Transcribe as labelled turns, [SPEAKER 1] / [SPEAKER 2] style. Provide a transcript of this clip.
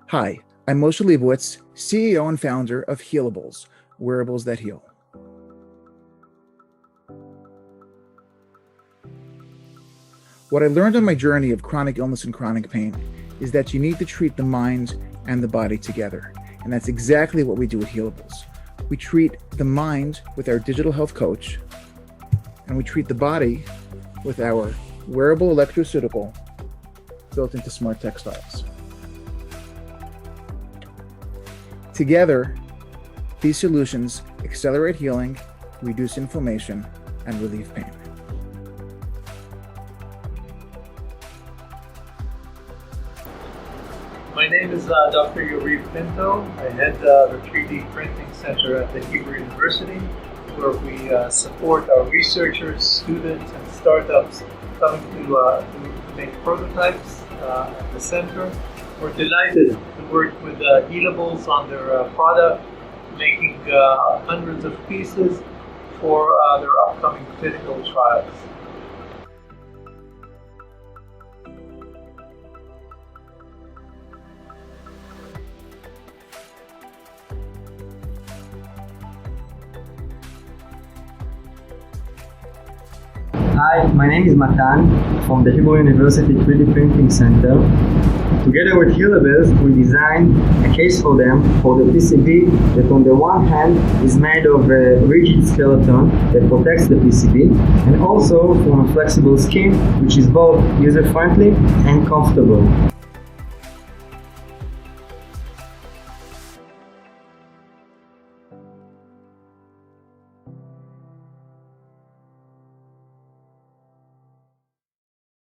[SPEAKER 1] Hi, I'm Moshe Leibowitz, CEO and founder of Healables, Wearables that Heal. What I learned on my journey of chronic illness and chronic pain is that you need to treat the mind and the body together. And that's exactly what we do at Healables. We treat the mind with our digital health coach, and we treat the body with our wearable electroceutical built into smart textiles. Together, these solutions accelerate healing, reduce inflammation, and relieve pain.
[SPEAKER 2] My name is Dr. Yoriv Pinto. I head the 3D Printing Center at the Hebrew University, where we support our researchers, students, and startups coming to make prototypes at the center. We're delighted to work with Healables on their product, making hundreds of pieces for their upcoming clinical trials.
[SPEAKER 3] Hi, my name is Matan from the Hebrew University 3D Printing Center. Together with Healables, we designed a case for them for the PCB that on the one hand is made of a rigid skeleton that protects the PCB, and also from a flexible skin which is both user-friendly and comfortable.